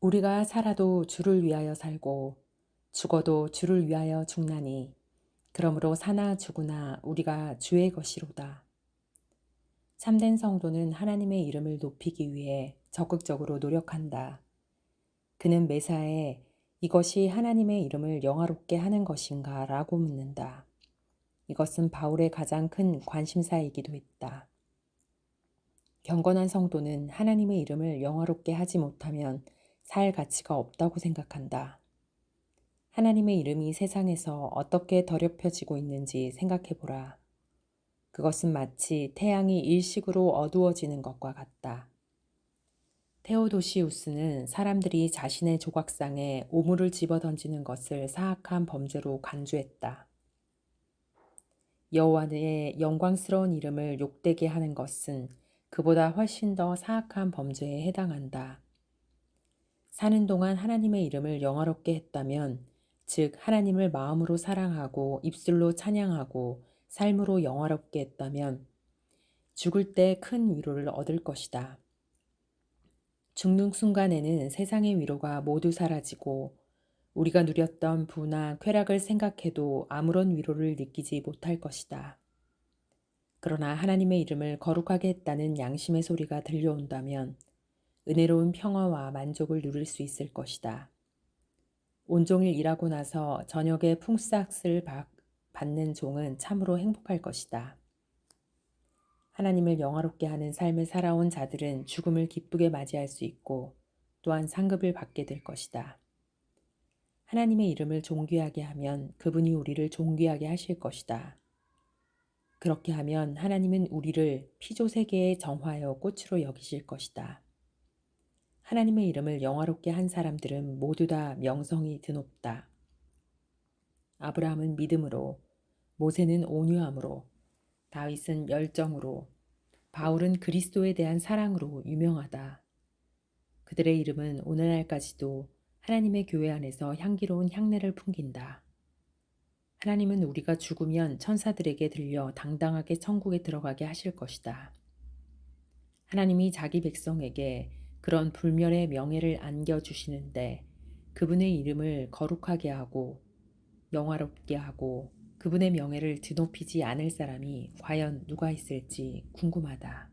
우리가 살아도 주를 위하여 살고 죽어도 주를 위하여 죽나니 그러므로 사나 죽으나 우리가 주의 것이로다. 참된 성도는 하나님의 이름을 높이기 위해 적극적으로 노력한다. 그는 매사에 이것이 하나님의 이름을 영화롭게 하는 것인가 라고 묻는다. 이것은 바울의 가장 큰 관심사이기도 했다. 경건한 성도는 하나님의 이름을 영화롭게 하지 못하면 살 가치가 없다고 생각한다. 하나님의 이름이 세상에서 어떻게 더럽혀지고 있는지 생각해보라. 그것은 마치 태양이 일식으로 어두워지는 것과 같다. 테오도시우스는 사람들이 자신의 조각상에 오물을 집어던지는 것을 사악한 범죄로 간주했다. 여호와의 영광스러운 이름을 욕되게 하는 것은 그보다 훨씬 더 사악한 범죄에 해당한다. 사는 동안 하나님의 이름을 영화롭게 했다면, 즉 하나님을 마음으로 사랑하고 입술로 찬양하고 삶으로 영화롭게 했다면 죽을 때 큰 위로를 얻을 것이다. 죽는 순간에는 세상의 위로가 모두 사라지고 우리가 누렸던 부나 쾌락을 생각해도 아무런 위로를 느끼지 못할 것이다. 그러나 하나님의 이름을 거룩하게 했다는 양심의 소리가 들려온다면 은혜로운 평화와 만족을 누릴 수 있을 것이다. 온종일 일하고 나서 저녁에 품삯을 받는 종은 참으로 행복할 것이다. 하나님을 영화롭게 하는 삶을 살아온 자들은 죽음을 기쁘게 맞이할 수 있고 또한 상급을 받게 될 것이다. 하나님의 이름을 존귀하게 하면 그분이 우리를 존귀하게 하실 것이다. 그렇게 하면 하나님은 우리를 피조세계의 정화여 꽃으로 여기실 것이다. 하나님의 이름을 영화롭게 한 사람들은 모두 다 명성이 드높다. 아브라함은 믿음으로, 모세는 온유함으로, 다윗은 열정으로, 바울은 그리스도에 대한 사랑으로 유명하다. 그들의 이름은 오늘날까지도 하나님의 교회 안에서 향기로운 향내를 풍긴다. 하나님은 우리가 죽으면 천사들에게 들려 당당하게 천국에 들어가게 하실 것이다. 하나님이 자기 백성에게 그런 불멸의 명예를 안겨주시는데 그분의 이름을 거룩하게 하고 영화롭게 하고 그분의 명예를 드높이지 않을 사람이 과연 누가 있을지 궁금하다.